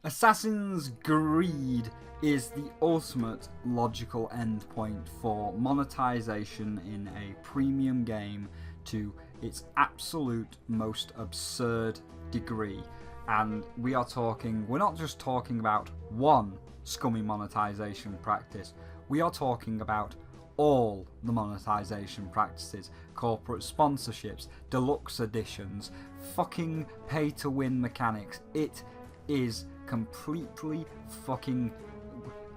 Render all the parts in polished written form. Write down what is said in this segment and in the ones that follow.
Assassin's greed is the ultimate logical endpoint for monetization in a premium game to its absolute most absurd degree. And we're not just talking about one scummy monetization practice, we are talking about all the monetization practices, corporate sponsorships, deluxe editions, fucking pay to win mechanics. It is completely fucking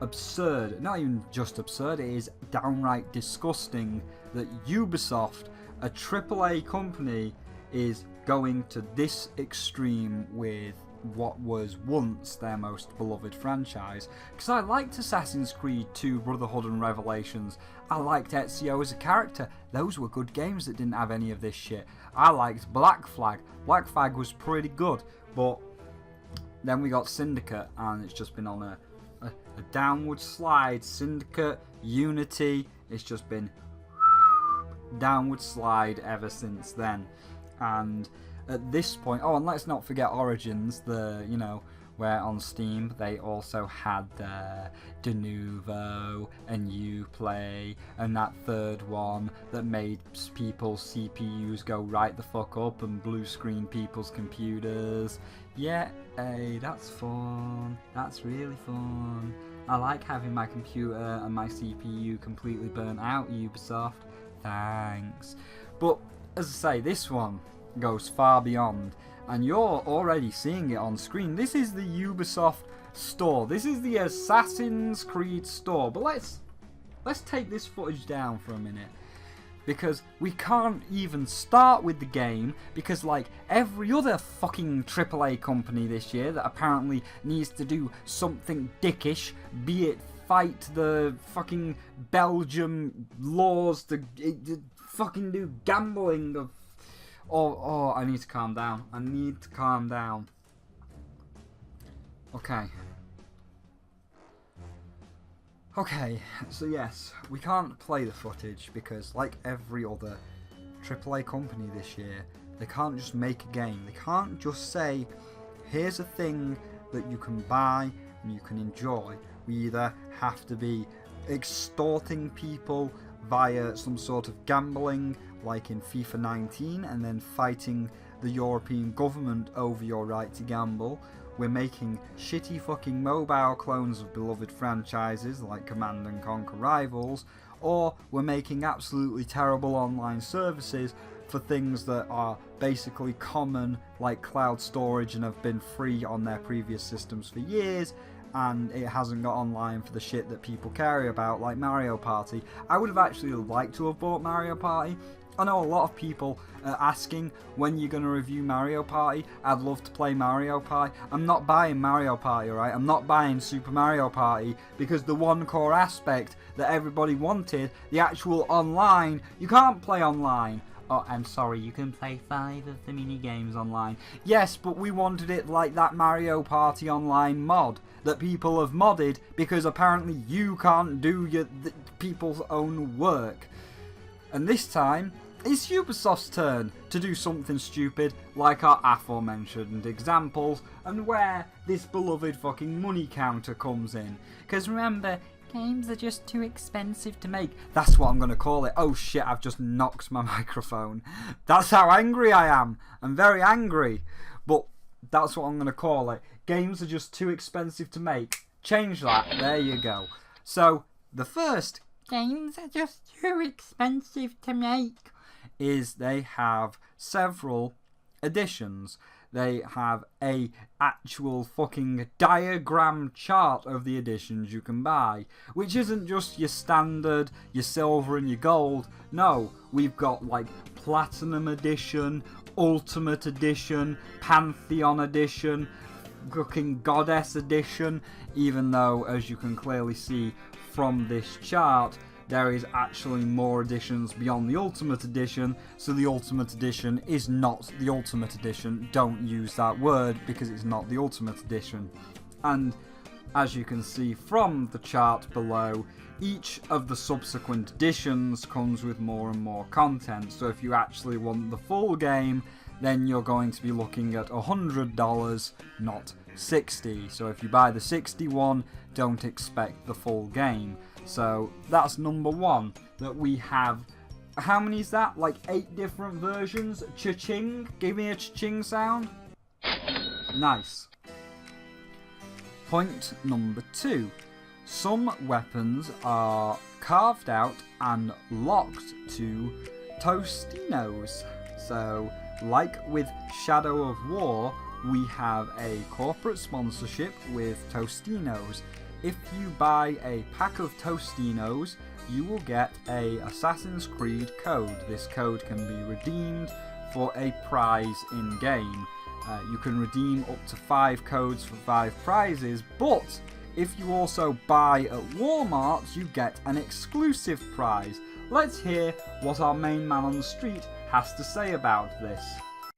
absurd. Not even just absurd, it is downright disgusting that Ubisoft, a AAA company, is going to this extreme with what was once their most beloved franchise. Because I liked Assassin's Creed 2, Brotherhood and Revelations. I liked Ezio as a character. Those were good games that didn't have any of this shit. I liked Black Flag. Black Flag was pretty good, but then we got Syndicate, and it's just been on a downward slide. Syndicate, Unity, it's just been downward slide ever since then. And at this point, and let's not forget Origins, where on Steam they also had Denuvo and Uplay and that third one that made people's CPUs go right the fuck up and blue screen people's computers. Yeah, hey, that's fun. That's really fun. I like having my computer and my CPU completely burnt out, Ubisoft. Thanks. But as I say, this one goes far beyond, and you're already seeing it on screen. This is the Ubisoft store. This is the Assassin's Creed store. But let's take this footage down for a minute, because we can't even start with the game, because like every other fucking AAA company this year that apparently needs to do something dickish, be it fight the fucking Belgium laws to fucking do gambling. Oh, I need to calm down. Okay, so yes, we can't play the footage because, like every other AAA company this year, they can't just make a game. They can't just say, here's a thing that you can buy and you can enjoy. We either have to be extorting people via some sort of gambling, like in FIFA 19, and then fighting the European government over your right to gamble. We're making shitty fucking mobile clones of beloved franchises like Command & Conquer Rivals, or we're making absolutely terrible online services for things that are basically common, like cloud storage, and have been free on their previous systems for years, and it hasn't got online for the shit that people care about, like Mario Party. I would have actually liked to have bought Mario Party. I know a lot of people are asking when you're going to review Mario Party. I'd love to play Mario Party. I'm not buying Mario Party, right? I'm not buying Super Mario Party, because the one core aspect that everybody wanted, the actual online, you can't play online. Oh, I'm sorry, you can play 5 of the mini games online. Yes, but we wanted it like that Mario Party Online mod that people have modded because apparently you can't do people's own work. And this time, it's Ubisoft's turn to do something stupid like our aforementioned examples, and where this beloved fucking money counter comes in. Because remember, games are just too expensive to make. That's what I'm going to call it. Oh shit, I've just knocked my microphone. That's how angry I am. I'm very angry. But that's what I'm going to call it. Games are just too expensive to make. Change that. There you go. So, the first games are just too expensive to make is they have several editions. They have a actual fucking diagram chart of the editions you can buy, which isn't just your standard, your silver and your gold. No, we've got like Platinum Edition, Ultimate Edition, Pantheon Edition, fucking Goddess Edition, even though, as you can clearly see from this chart, there is actually more editions beyond the Ultimate Edition, so the Ultimate Edition is not the Ultimate Edition. Don't use that word, because it's not the Ultimate Edition. And as you can see from the chart below, each of the subsequent editions comes with more and more content. So if you actually want the full game, then you're going to be looking at $100, not 60. So if you buy the 61, don't expect the full game. So that's number one, that we have. How many is that? Like 8 different versions? Cha-ching? Give me a cha-ching sound. Nice. Point number 2. Some weapons are carved out and locked to Tostinos. So, like with Shadow of War, we have a corporate sponsorship with Tostinos. If you buy a pack of Tostinos, you will get a Assassin's Creed code. This code can be redeemed for a prize in-game. You can redeem up to 5 codes for 5 prizes, but if you also buy at Walmart, you get an exclusive prize. Let's hear what our main man on the street has to say about this.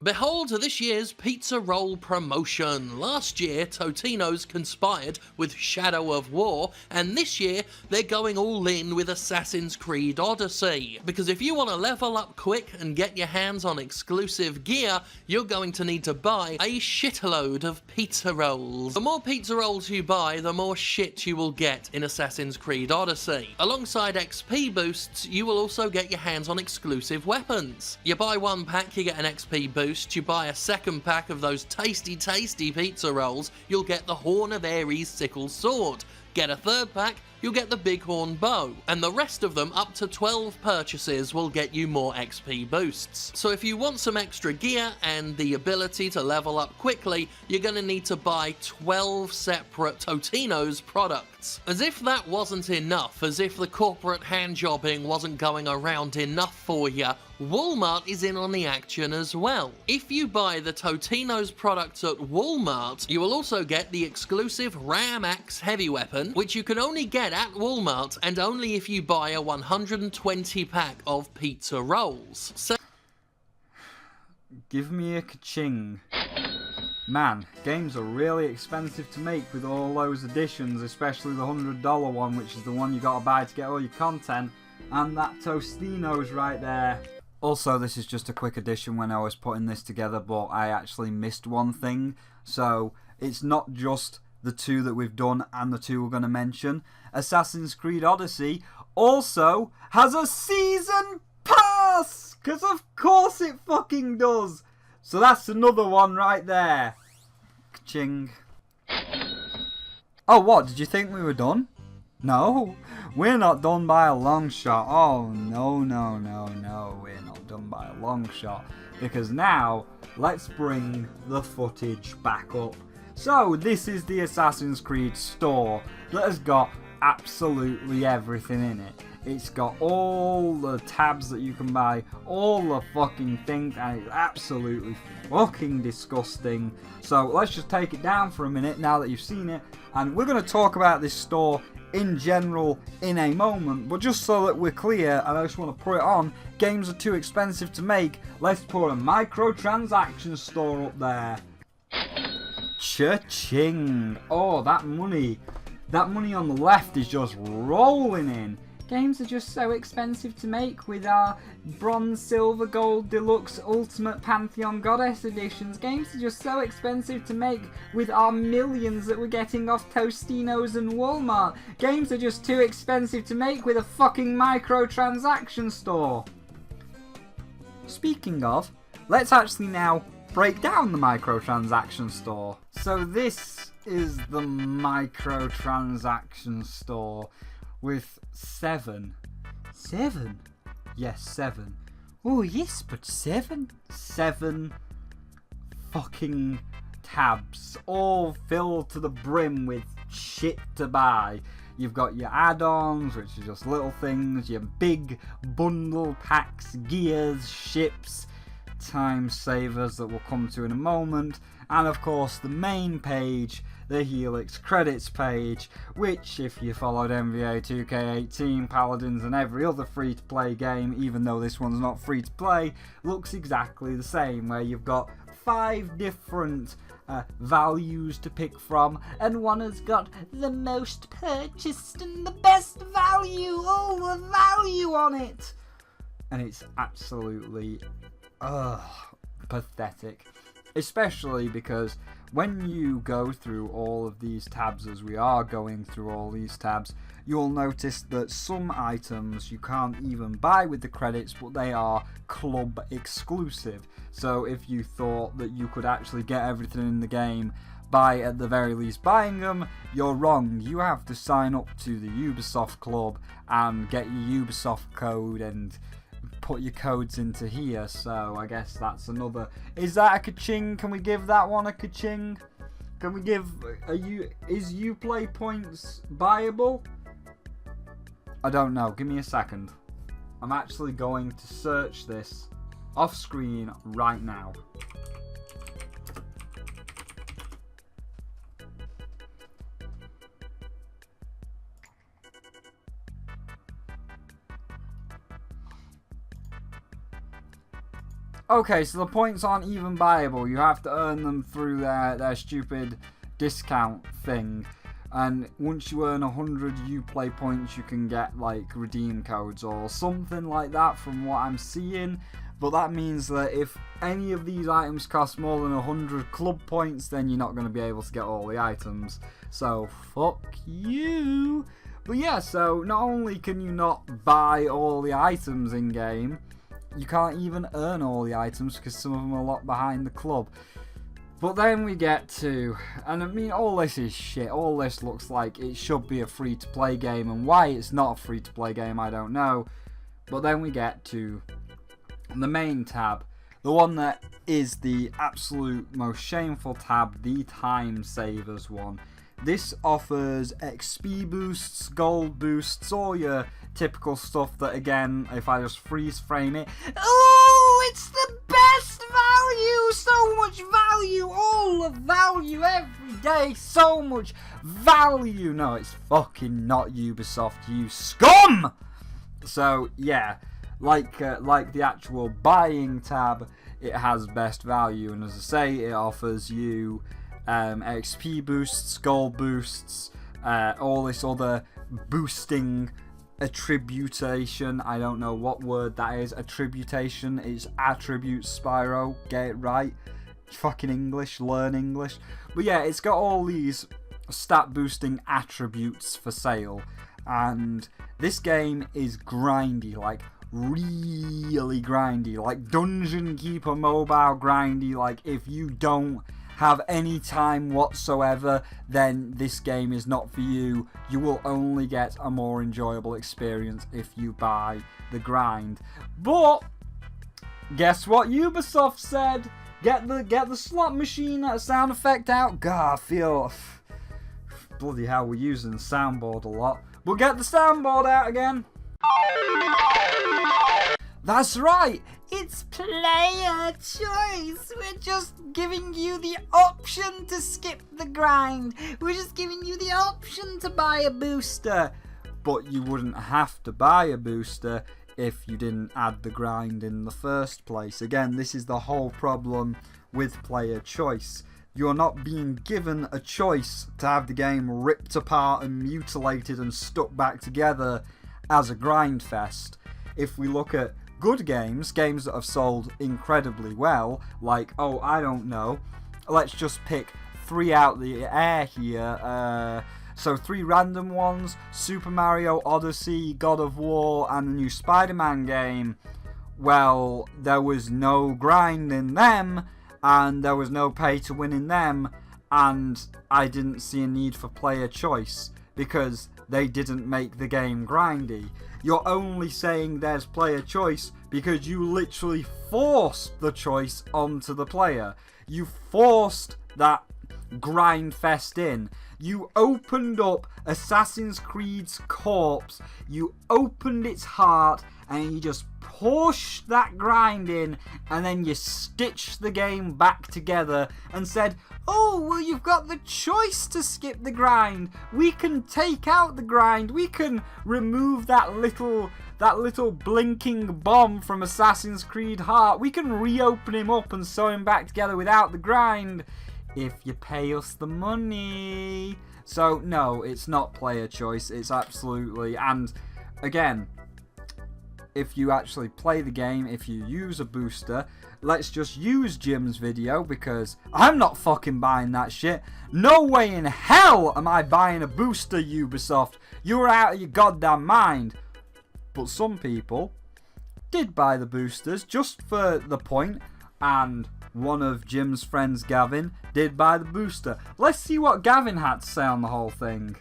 Behold this year's pizza roll promotion. Last year, Totino's conspired with Shadow of War, and this year, they're going all in with Assassin's Creed Odyssey. Because if you want to level up quick and get your hands on exclusive gear, you're going to need to buy a shitload of pizza rolls. The more pizza rolls you buy, the more shit you will get in Assassin's Creed Odyssey. Alongside XP boosts, you will also get your hands on exclusive weapons. You buy one pack, you get an XP boost. You buy a second pack of those tasty pizza rolls, you'll get the Horn of Ares sickle sword. Get a third pack, you'll get the Bighorn bow, and the rest of them, up to 12 purchases, will get you more XP boosts. So if you want some extra gear and the ability to level up quickly, you're going to need to buy 12 separate Totino's products. As if that wasn't enough, as if the corporate handjobbing wasn't going around enough for you, Walmart is in on the action as well. If you buy the Totino's products at Walmart, you will also get the exclusive Ram Axe heavy weapon, which you can only get at Walmart and only if you buy a 120 pack of pizza rolls. So give me a ka-ching. Man, games are really expensive to make with all those editions, especially the $100 one, which is the one you gotta buy to get all your content, and that Tostino's right there. Also, this is just a quick addition when I was putting this together, but I actually missed one thing. So, it's not just the 2 that we've done and the 2 we're going to mention. Assassin's Creed Odyssey also has a season pass! Because of course it fucking does! So that's another one right there. Ka-ching. Oh, what? Did you think we were done? No, we're not done by a long shot. Oh, no, we're not done by a long shot. Because now, let's bring the footage back up. So, this is the Assassin's Creed store that has got absolutely everything in it. It's got all the tabs that you can buy, all the fucking things, and it's absolutely fucking disgusting. So, let's just take it down for a minute now that you've seen it, and we're going to talk about this store in general in a moment, but just so that we're clear, and I just want to put it on, games are too expensive to make, let's put a microtransaction store up there. Cha-ching! Oh, that money on the left is just rolling in. Games are just so expensive to make with our Bronze, Silver, Gold, Deluxe, Ultimate, Pantheon, Goddess editions. Games are just so expensive to make with our millions that we're getting off Tostinos and Walmart. Games are just too expensive to make with a fucking microtransaction store. Speaking of, let's actually now break down the microtransaction store. So this is the microtransaction store with 7. Yes, 7. Oh yes, but 7 fucking tabs, all filled to the brim with shit to buy. You've got your add-ons, which are just little things, your big bundle packs, gears, ships, time savers that we'll come to in a moment, and of course the main page, the Helix credits page, which if you followed NBA 2K18, Paladins and every other free-to-play game, even though this one's not free-to-play, looks exactly the same, where you've got 5 different values to pick from, and one has got the most purchased and the best value, all the value on it, and it's absolutely pathetic. Especially because when you go through all of these tabs, as we are going through all these tabs, you'll notice that some items you can't even buy with the credits, but they are club exclusive. So if you thought that you could actually get everything in the game by at the very least buying them, you're wrong. You have to sign up to the Ubisoft Club and get your Ubisoft code and put your codes into here. So I guess that's another. Is that a ka-ching? Can we give that one a ka-ching? Can we give is Uplay points buyable? I don't know. Give me a second. I'm actually going to search this off screen right now. Okay, so the points aren't even buyable. You have to earn them through their stupid discount thing. And once you earn 100 Uplay points, you can get like redeem codes or something like that from what I'm seeing. But that means that if any of these items cost more than 100 club points, then you're not going to be able to get all the items. So fuck you. But yeah, so not only can you not buy all the items in game, you can't even earn all the items because some of them are locked behind the club. But then we get to, and I mean, all this is shit. All this looks like it should be a free-to-play game, and why it's not a free-to-play game, I don't know. But then we get to the main tab, the one that is the absolute most shameful tab, the time savers one. This offers XP boosts, gold boosts, all your typical stuff that, again, if I just freeze frame it, oh, it's the best value, so much value, all the value every day, so much value. No, it's fucking not Ubisoft, you scum! So, yeah, like the actual buying tab, it has best value, and as I say, it offers you XP boosts, gold boosts, all this other boosting attribution. I don't know what word that is. Attribution is attributes, Spyro. Get it right. Fucking English. Learn English. But yeah, it's got all these stat boosting attributes for sale. And this game is grindy. Like, really grindy. Like, Dungeon Keeper mobile grindy. Like, if you don't have any time whatsoever, then this game is not for you. You will only get a more enjoyable experience if you buy the grind. But guess what Ubisoft said? Get the slot machine, that sound effect out. God, I feel bloody hell, we're using the soundboard a lot. But get the soundboard out again. That's right, it's player choice. We're just giving you the option to skip the grind. We're just giving you the option to buy a booster. But you wouldn't have to buy a booster if you didn't add the grind in the first place. Again, this is the whole problem with player choice. You're not being given a choice to have the game ripped apart and mutilated and stuck back together as a grind fest. If we look at good games that have sold incredibly well, like, oh, I don't know, let's just pick 3 out the air here. So 3 random ones: Super Mario, Odyssey, God of War, and the new Spider-Man game. Well, there was no grind in them, and there was no pay to win in them, and I didn't see a need for player choice because they didn't make the game grindy. You're only saying there's player choice because you literally forced the choice onto the player. You forced that grind fest in. You opened up Assassin's Creed's corpse, you opened its heart, and you just pushed that grind in, and then you stitched the game back together and said, oh, well, you've got the choice to skip the grind. We can take out the grind. We can remove that little blinking bomb from Assassin's Creed Heart. We can reopen him up and sew him back together without the grind if you pay us the money. So, no, it's not player choice. It's absolutely, and again, if you actually play the game, if you use a booster. Let's just use Jim's video, because I'm not fucking buying that shit. No way in hell am I buying a booster, Ubisoft. You're out of your goddamn mind. But some people did buy the boosters just for the point, and one of Jim's friends, Gavin, did buy the booster. Let's see what Gavin had to say on the whole thing.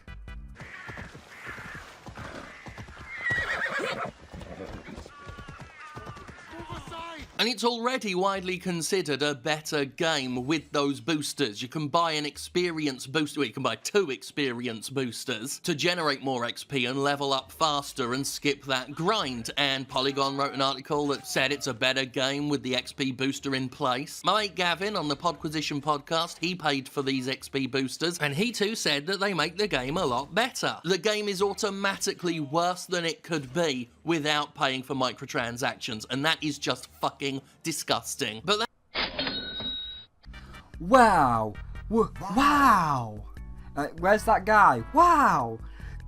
And it's already widely considered a better game with those boosters. You can buy an experience booster, well, you can buy 2 experience boosters to generate more XP and level up faster and skip that grind. And Polygon wrote an article that said it's a better game with the XP booster in place. My mate Gavin on the Podquisition podcast, he paid for these XP boosters, and he too said that they make the game a lot better. The game is automatically worse than it could be without paying for microtransactions, and that is just fucking disgusting. But wow. Wow. Where's that guy? Wow.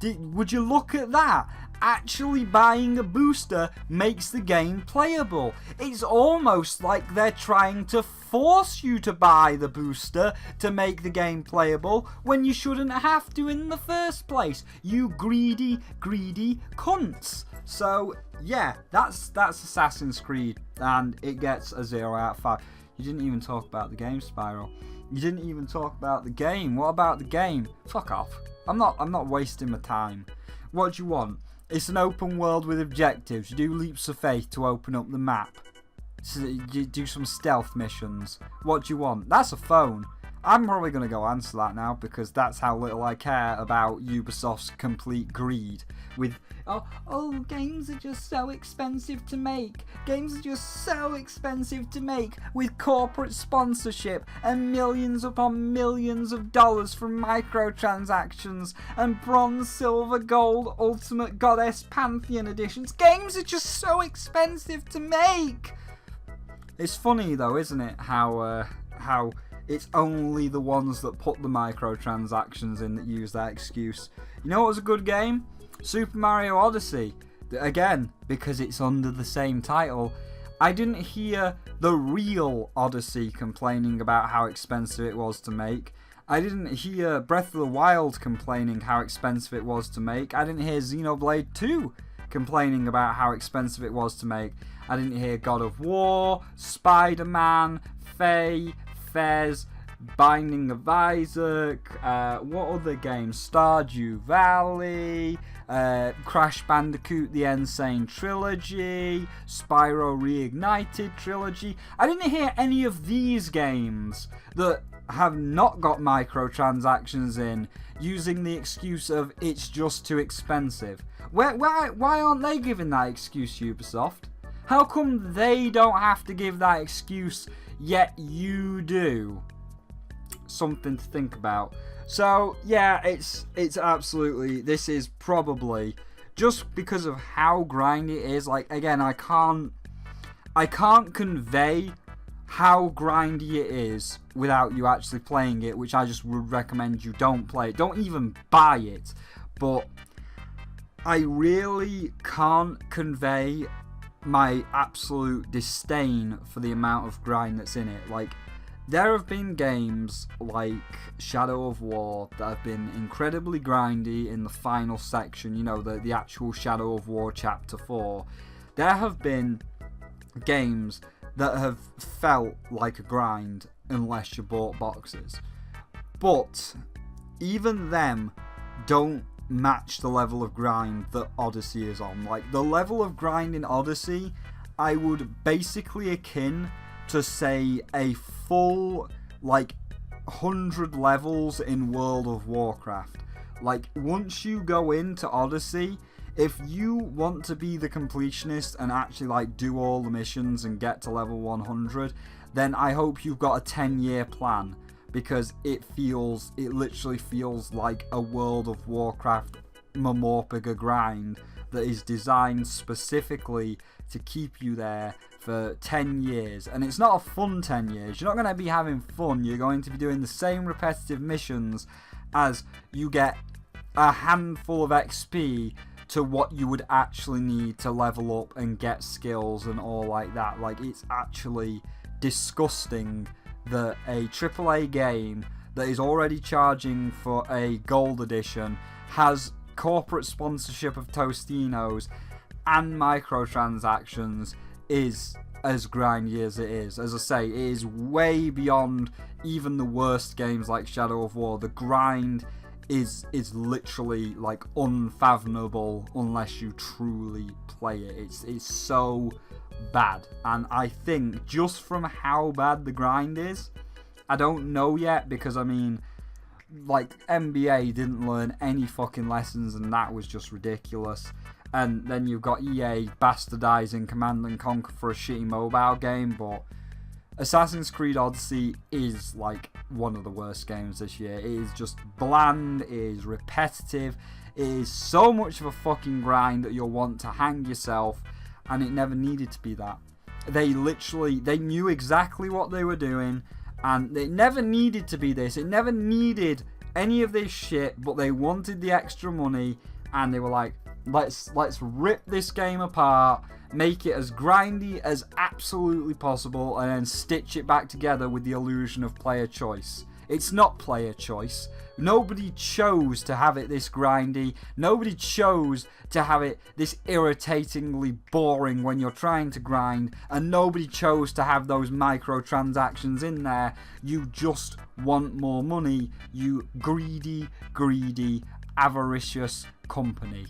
Would you look at that? Actually buying a booster makes the game playable. It's almost like they're trying to force you to buy the booster to make the game playable when you shouldn't have to in the first place. You greedy cunts. So yeah, that's Assassin's Creed, and it gets a 0 out of 5. You didn't even talk about the game, Spyro. You didn't even talk about the game. What about the game? Fuck off. I'm not wasting my time. What do you want? It's an open world with objectives. You do leaps of faith to open up the map. So you do some stealth missions. What do you want? That's a phone. I'm probably going to go answer that now, because that's how little I care about Ubisoft's complete greed. With, oh, games are just so expensive to make. Games are just so expensive to make, with corporate sponsorship and millions upon millions of dollars from microtransactions and bronze, silver, gold, ultimate goddess pantheon editions. Games are just so expensive to make. It's funny though, isn't it, how it's only the ones that put the microtransactions in that use that excuse. You know what was a good game? Super Mario Odyssey. Again, because it's under the same title. I didn't hear the real Odyssey complaining about how expensive it was to make. I didn't hear Breath of the Wild complaining how expensive it was to make. I didn't hear Xenoblade 2 complaining about how expensive it was to make. I didn't hear God of War, Spider-Man, Faye, Fez, Binding of Isaac, what other games? Stardew Valley, Crash Bandicoot The Insane Trilogy, Spyro Reignited Trilogy. I didn't hear any of these games that have not got microtransactions in, using the excuse of it's just too expensive. Why aren't they giving that excuse, Ubisoft? How come they don't have to give that excuse, yet you do? Something to think about. So yeah, it's absolutely, this is probably, just because of how grindy it is, like, again, I can't convey how grindy it is without you actually playing it, which I just would recommend you don't play it. Don't even buy it. But I really can't convey my absolute disdain for the amount of grind that's in it. Like, there have been games like Shadow of War that have been incredibly grindy in the final section, you know, the actual Shadow of War Chapter 4. There have been games that have felt like a grind unless you bought boxes. But even them don't match the level of grind that Odyssey is on. Like, the level of grind in Odyssey, I would basically akin to, say, a full, like, 100 levels in World of Warcraft. Like, once you go into Odyssey, if you want to be the completionist and actually, like, do all the missions and get to level 100, then I hope you've got a 10-year plan, because it literally feels like a World of Warcraft Mamorpiga grind that is designed specifically to keep you there for 10 years. And it's not a fun 10 years. You're not going to be having fun. You're going to be doing the same repetitive missions as you get a handful of XP to what you would actually need to level up and get skills and all like that. Like, it's actually disgusting that a AAA game that is already charging for a gold edition has corporate sponsorship of Tostinos and microtransactions is as grindy as it is. As I say, it is way beyond even the worst games like Shadow of War. The grind is literally like unfathomable unless you truly play it. It's so bad, and I think just from how bad the grind is, I don't know yet, because I mean, like, NBA didn't learn any fucking lessons, and that was just ridiculous. And then you've got EA bastardizing Command & Conquer for a shitty mobile game, but Assassin's Creed Odyssey is like one of the worst games this year. It is just bland, it is repetitive, it is so much of a fucking grind that you'll want to hang yourself, and it never needed to be that. They knew exactly what they were doing, and it never needed to be this. It never needed any of this shit, but they wanted the extra money, and they were like, let's rip this game apart, make it as grindy as absolutely possible, and then stitch it back together with the illusion of player choice. It's not player choice. Nobody chose to have it this grindy. Nobody chose to have it this irritatingly boring when you're trying to grind, and nobody chose to have those microtransactions in there. You just want more money, you greedy, avaricious company.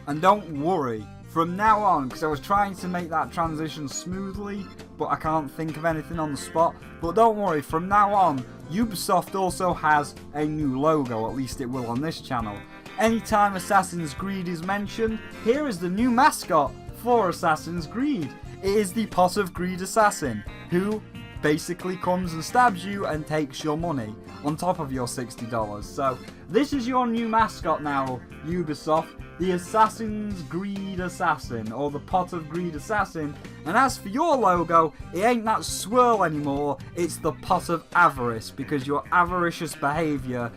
And don't worry, from now on, because I was trying to make that transition smoothly, but I can't think of anything on the spot, but don't worry, from now on, Ubisoft also has a new logo, at least it will on this channel. Anytime Assassin's Creed is mentioned, here is the new mascot for Assassin's Creed. It is the Pot of Greed Assassin, who basically comes and stabs you and takes your money on top of your $60. So this is your new mascot now, Ubisoft, the Assassin's Greed Assassin, or the Pot of Greed Assassin. And as for your logo, it ain't that swirl anymore, it's the Pot of Avarice, because your avaricious behaviour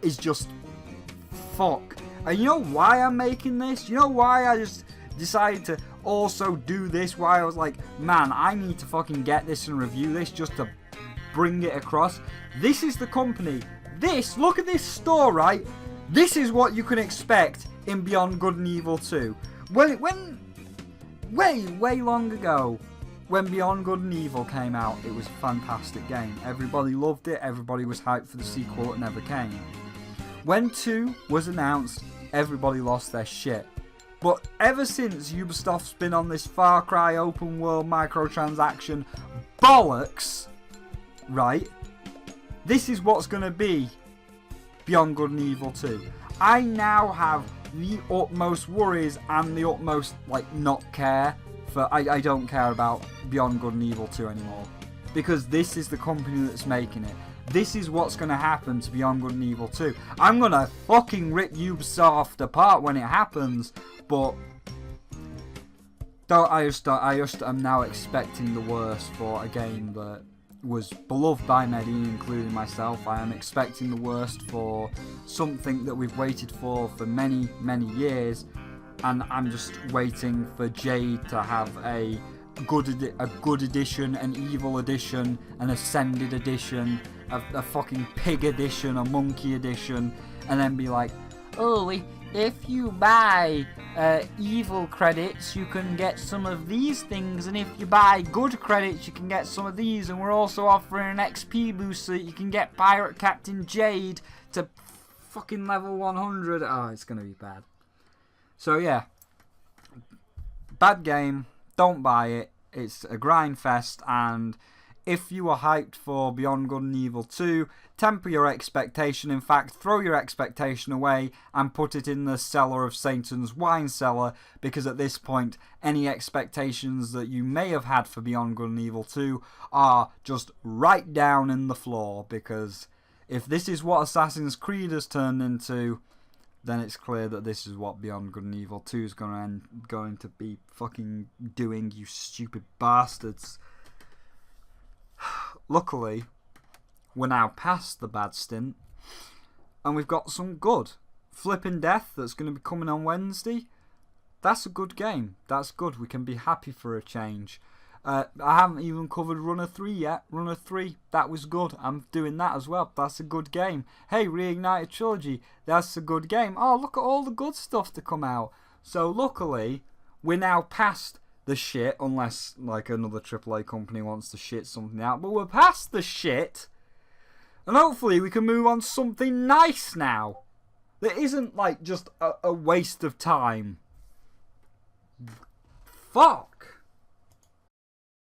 is just fuck. And you know why I'm making this? You know why I just decided to also do this, why I was like, man, I need to fucking get this and review this just to bring it across? This is the company. This, look at this store, right? This is what you can expect in Beyond Good and Evil 2. When way long ago, when Beyond Good and Evil came out, it was a fantastic game. Everybody loved it, everybody was hyped for the sequel that never came. When 2 was announced, everybody lost their shit. But ever since Ubisoft's been on this Far Cry open world microtransaction bollocks, right, this is what's going to be Beyond Good and Evil 2. I now have the utmost worries and the utmost, like, not care for, I don't care about Beyond Good and Evil 2 anymore. Because this is the company that's making it. This is what's going to happen to Beyond Good and Evil 2. I'm going to fucking rip Ubisoft apart when it happens, but I just am now expecting the worst for a game that was beloved by many, including myself. I am expecting the worst for something that we've waited for many, many years, and I'm just waiting for Jade to have a good edition, an evil edition, an ascended edition, a fucking pig edition, a monkey edition, and then be like, oh, if you buy evil credits, you can get some of these things, and if you buy good credits, you can get some of these, and we're also offering an XP boost so that you can get Pirate Captain Jade to fucking level 100. Oh, it's gonna be bad. So yeah, bad game, don't buy it, it's a grind fest, and if you were hyped for Beyond Good and Evil 2, temper your expectation. In fact, throw your expectation away and put it in the cellar of Satan's wine cellar, because at this point, any expectations that you may have had for Beyond Good and Evil 2 are just right down in the floor, because if this is what Assassin's Creed has turned into, then it's clear that this is what Beyond Good and Evil 2 is going to be fucking doing, you stupid bastards. Luckily, we're now past the bad stint, and we've got some good. Flipping Death that's going to be coming on Wednesday. That's a good game. That's good. We can be happy for a change. I haven't even covered Runner 3 yet. Runner 3, that was good. I'm doing that as well. That's a good game. Hey, Reignited Trilogy, that's a good game. Oh, look at all the good stuff to come out. So luckily, we're now past the shit, unless like another AAA company wants to shit something out. But we're past the shit, and hopefully we can move on to something nice now. That isn't like just a waste of time. Fuck.